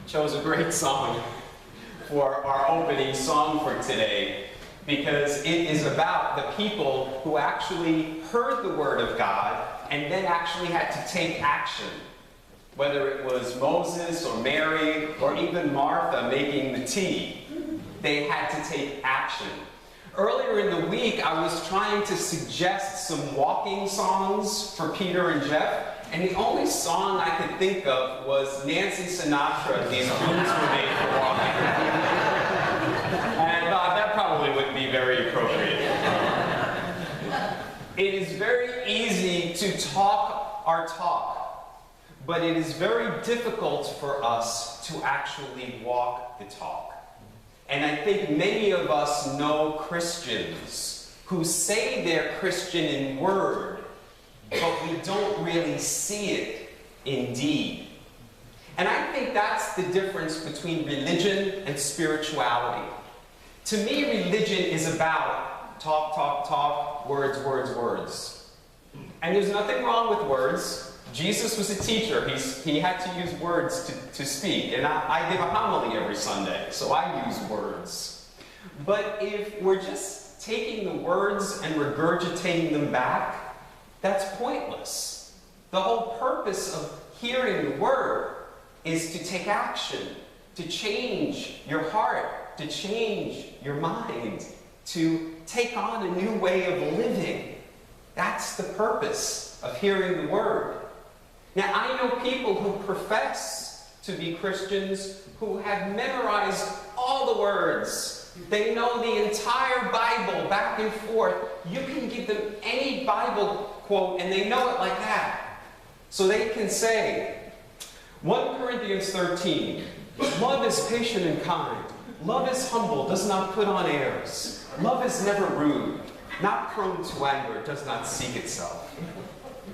chose a great song for our opening song for today because it is about the people who actually heard the Word of God and then actually had to take action. Whether it was Moses or Mary or even Martha making the tea, they had to take action. Earlier in the week, I was trying to suggest some walking songs for Peter and Jeff, and the only song I could think of was Nancy Sinatra, These Boots Were Made for Walking. And that probably wouldn't be very appropriate. It is very easy to talk our talk, but it is very difficult for us to actually walk the talk. And I think many of us know Christians who say they're Christian in word, but we don't really see it in deed. And I think that's the difference between religion and spirituality. To me, religion is about talk, talk, talk, words, words, words. And there's nothing wrong with words. Jesus was a teacher. He had to use words to speak. And I give a homily every Sunday, so I use words. But if we're just taking the words and regurgitating them back, that's pointless. The whole purpose of hearing the Word is to take action, to change your heart, to change your mind, to take on a new way of living. That's the purpose of hearing the Word. Now, I know people who profess to be Christians who have memorized all the words. They know the entire Bible back and forth. You can give them any Bible quote and they know it like that. So they can say, 1 Corinthians 13, love is patient and kind. Love is humble, does not put on airs. Love is never rude, not prone to anger, does not seek itself.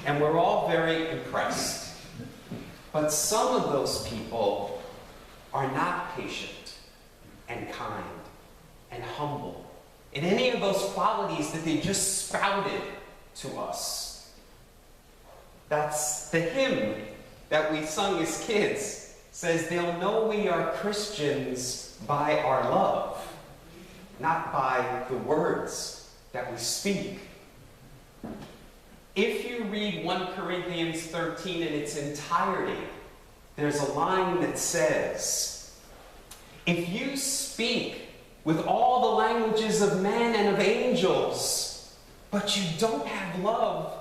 And we're all very impressed. But some of those people are not patient and kind and humble in any of those qualities that they just spouted to us. That's the hymn that we sung as kids. Says they'll know we are Christians by our love, not by the words that we speak. If you read 1 Corinthians 13 in its entirety, there's a line that says, if you speak with all the languages of men and of angels, but you don't have love,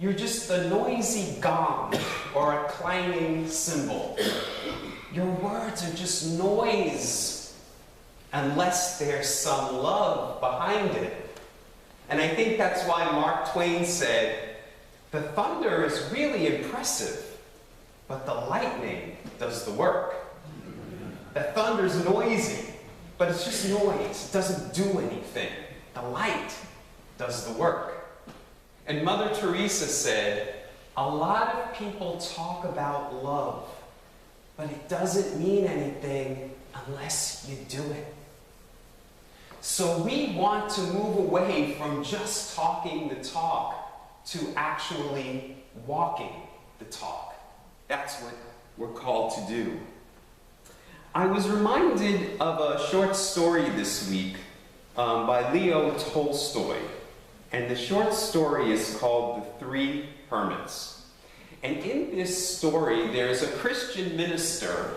you're just a noisy gong or a clanging cymbal. Your words are just noise unless there's some love behind it. And I think that's why Mark Twain said, the thunder is really impressive, but the lightning does the work. The thunder's noisy, but it's just noise. It doesn't do anything. The light does the work. And Mother Teresa said, a lot of people talk about love, but it doesn't mean anything unless you do it. So we want to move away from just talking the talk to actually walking the talk. That's what we're called to do. I was reminded of a short story this week by Leo Tolstoy. And the short story is called The Three Hermits. And in this story, there's a Christian minister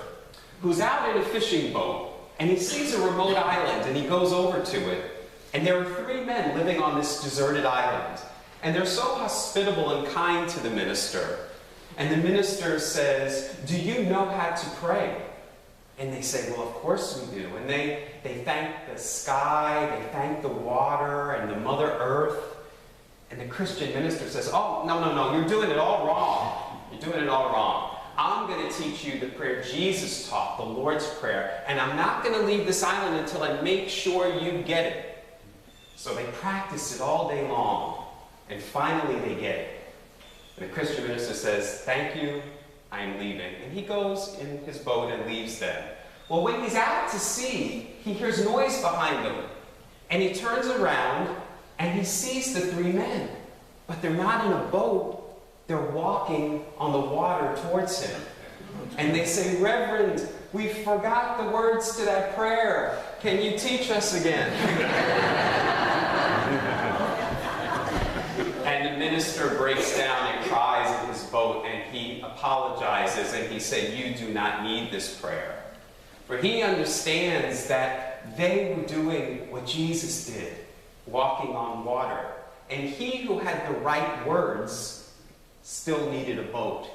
who's out in a fishing boat, and he sees a remote island, and he goes over to it. And there are three men living on this deserted island. And they're so hospitable and kind to the minister. And the minister says, do you know how to pray? And they say, well, of course we do. And they thank the sky, they thank the water and the Mother Earth. And the Christian minister says, oh, no, you're doing it all wrong. You're doing it all wrong. I'm going to teach you the prayer Jesus taught, the Lord's Prayer. And I'm not going to leave this island until I make sure you get it. So they practice it all day long. And finally they get it. And the Christian minister says, thank you, I'm leaving. And he goes in his boat and leaves them. Well, when he's out to sea, he hears noise behind him. And he turns around and he sees the three men. But they're not in a boat, they're walking on the water towards him. And they say, "Reverend, we forgot the words to that prayer. Can you teach us again?" And the minister breaks down and cries in his boat, and he apologizes, and he said, "You do not need this prayer." For he understands that they were doing what Jesus did, walking on water. And he who had the right words still needed a boat.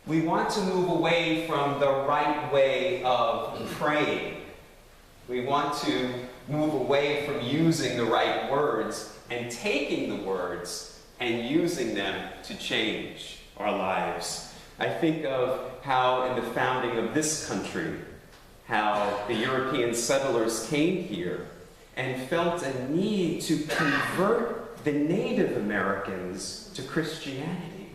We want to move away from the right way of praying. We want to move away from using the right words and taking the words and using them to change our lives. I think of how in the founding of this country, how the European settlers came here and felt a need to convert the Native Americans to Christianity.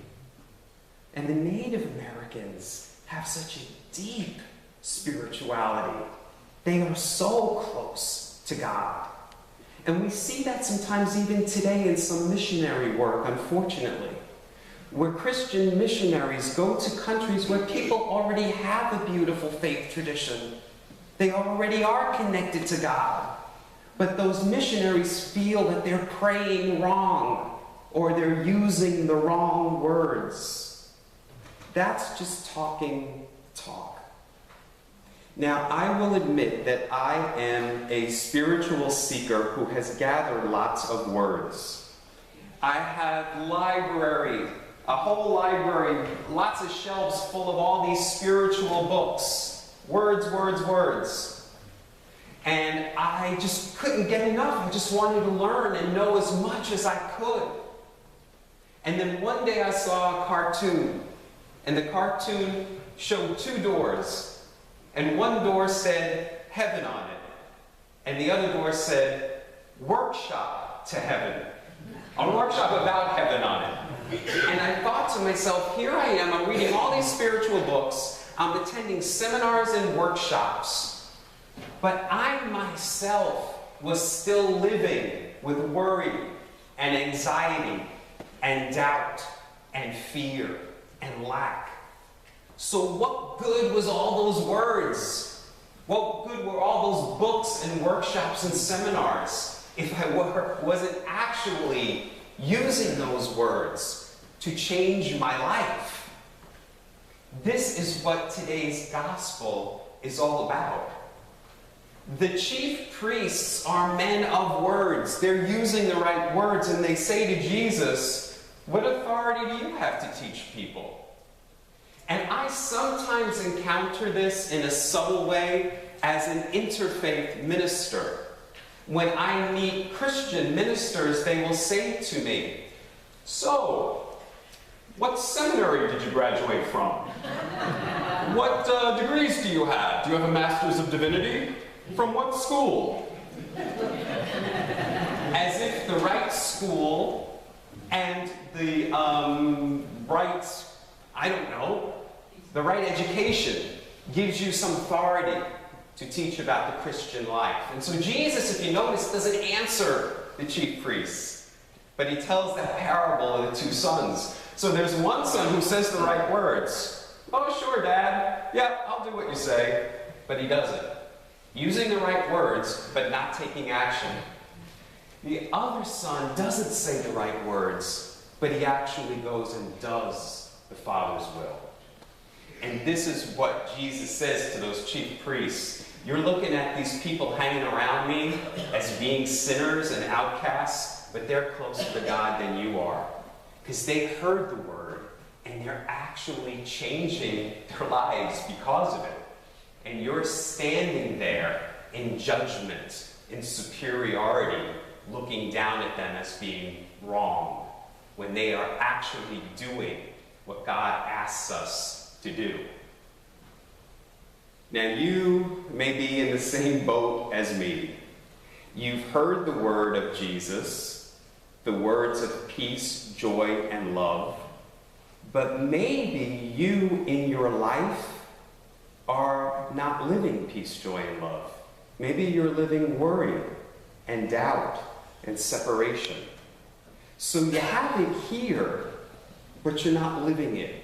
And the Native Americans have such a deep spirituality. They are so close to God. And we see that sometimes even today in some missionary work, unfortunately, where Christian missionaries go to countries where people already have a beautiful faith tradition. They already are connected to God. But those missionaries feel that they're praying wrong, or they're using the wrong words. That's just talking talk. Now, I will admit that I am a spiritual seeker who has gathered lots of words. I have a whole library, lots of shelves full of all these spiritual books. Words, words, words. And I just couldn't get enough. I just wanted to learn and know as much as I could. And then one day I saw a cartoon. And the cartoon showed two doors. And one door said heaven on it. And the other door said workshop to heaven. A workshop about heaven on it. And I thought to myself, here I am, I'm reading all these spiritual books, I'm attending seminars and workshops, but I myself was still living with worry and anxiety and doubt and fear and lack. So what good was all those words? What good were all those books and workshops and seminars if I wasn't actually using those words to change my life? This is what today's gospel is all about. The chief priests are men of words. They're using the right words, and they say to Jesus, "What authority do you have to teach people?" And I sometimes encounter this in a subtle way as an interfaith minister. When I meet Christian ministers, they will say to me, "So, what seminary did you graduate from? What degrees do you have? Do you have a Master's of Divinity? From what school?" As if the right school and the the right education gives you some authority to teach about the Christian life. And so Jesus, if you notice, doesn't answer the chief priests, but he tells that parable of the two sons. So there's one son who says the right words. "Oh, sure, Dad. Yeah, I'll do what you say." But he doesn't. Using the right words, but not taking action. The other son doesn't say the right words, but he actually goes and does the Father's will. And this is what Jesus says to those chief priests. "You're looking at these people hanging around me as being sinners and outcasts, but they're closer to God than you are. Because they heard the word, and they're actually changing their lives because of it. And you're standing there in judgment, in superiority, looking down at them as being wrong, when they are actually doing what God asks us to do." Now, you may be in the same boat as me. You've heard the word of Jesus, the words of peace, joy, and love, but maybe you in your life are not living peace, joy, and love. Maybe you're living worry and doubt and separation. So you have it here, but you're not living it.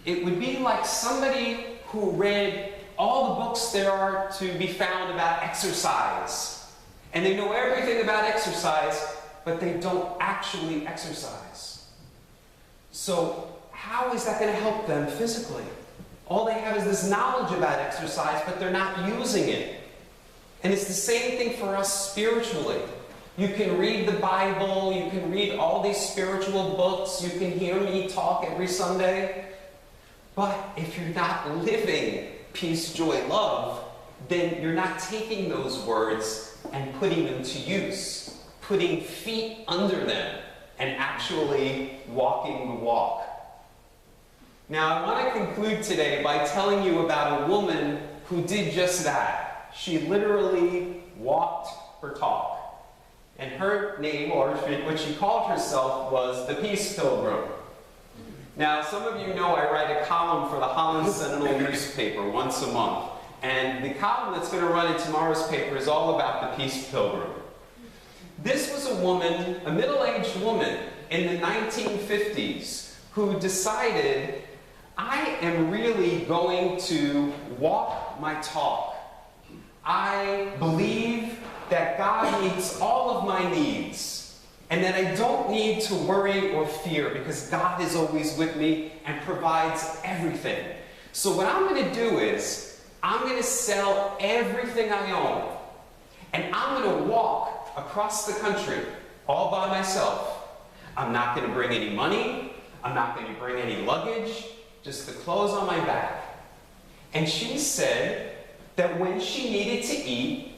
it would be like somebody who read all the books there are to be found about exercise. And they know everything about exercise, but they don't actually exercise. So how is that going to help them physically? All they have is this knowledge about exercise, but they're not using it. And it's the same thing for us spiritually. You can read the Bible, you can read all these spiritual books, you can hear me talk every Sunday, but if you're not living peace, joy, love, then you're not taking those words and putting them to use, putting feet under them, and actually walking the walk. Now, I want to conclude today by telling you about a woman who did just that. She literally walked her talk. And her name, or what she called herself, was the Peace Pilgrim. Now, some of you know I write a column for the Holland Sentinel newspaper once a month. And the column that's going to run in tomorrow's paper is all about the Peace Pilgrim. This was a woman, a middle-aged woman in the 1950s who decided, I am really going to walk my talk. I believe that God meets all of my needs, and that I don't need to worry or fear because God is always with me and provides everything. So what I'm going to do is, I'm going to sell everything I own, and I'm going to walk across the country all by myself. I'm not going to bring any money, I'm not going to bring any luggage, just the clothes on my back. And she said that when she needed to eat,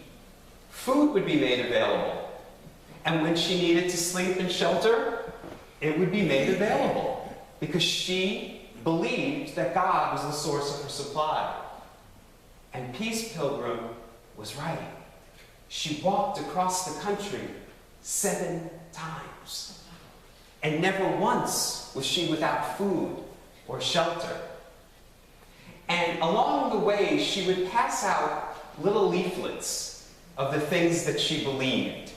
food would be made available. And when she needed to sleep in shelter, it would be made available. Because she believed that God was the source of her supply. And Peace Pilgrim was right. She walked across the country 7 times. And never once was she without food or shelter. And along the way, she would pass out little leaflets of the things that she believed.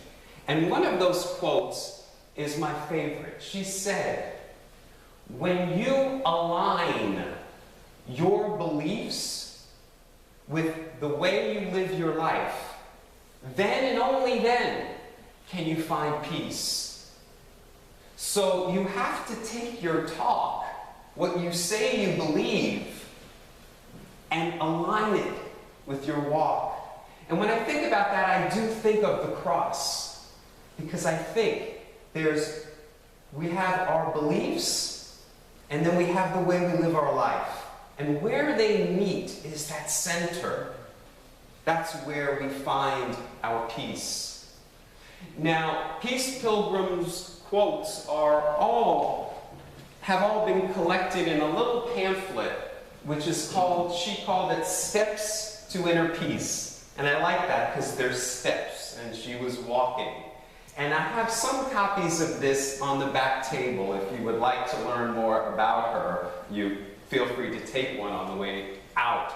And one of those quotes is my favorite. She said, when you align your beliefs with the way you live your life, then and only then can you find peace. So you have to take your talk, what you say you believe, and align it with your walk. And when I think about that, I do think of the cross. Because I think we have our beliefs, and then we have the way we live our life. And where they meet is that center. That's where we find our peace. Now, Peace Pilgrim's quotes have all been collected in a little pamphlet, which is she called it Steps to Inner Peace. And I like that because there's steps, and she was walking. And I have some copies of this on the back table. If you would like to learn more about her, you feel free to take one on the way out.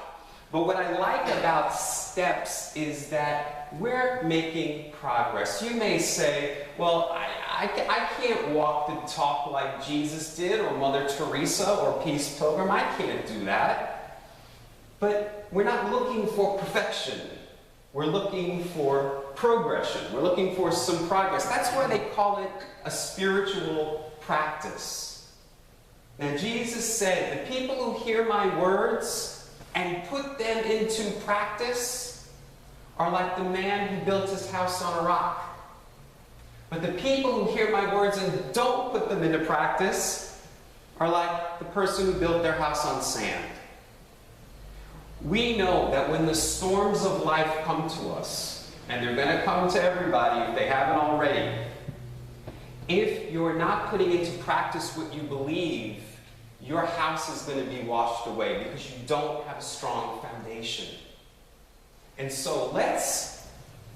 But what I like about steps is that we're making progress. You may say, well, I can't walk the talk like Jesus did, or Mother Teresa, or Peace Pilgrim. I can't do that. But we're not looking for perfection. We're looking for progression. We're looking for some progress. That's why they call it a spiritual practice. Now, Jesus said, the people who hear my words and put them into practice are like the man who built his house on a rock. But the people who hear my words and don't put them into practice are like the person who built their house on sand. We know that when the storms of life come to us, and they're going to come to everybody if they haven't already, if you're not putting into practice what you believe, your house is going to be washed away because you don't have a strong foundation. And so let's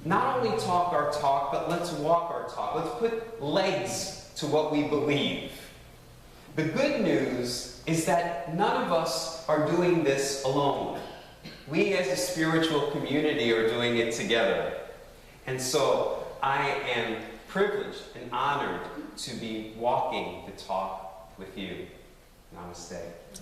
not only talk our talk, but let's walk our talk. Let's put legs to what we believe. The good news is that none of us are doing this alone. We as a spiritual community are doing it together. And so I am privileged and honored to be walking the talk with you. Namaste.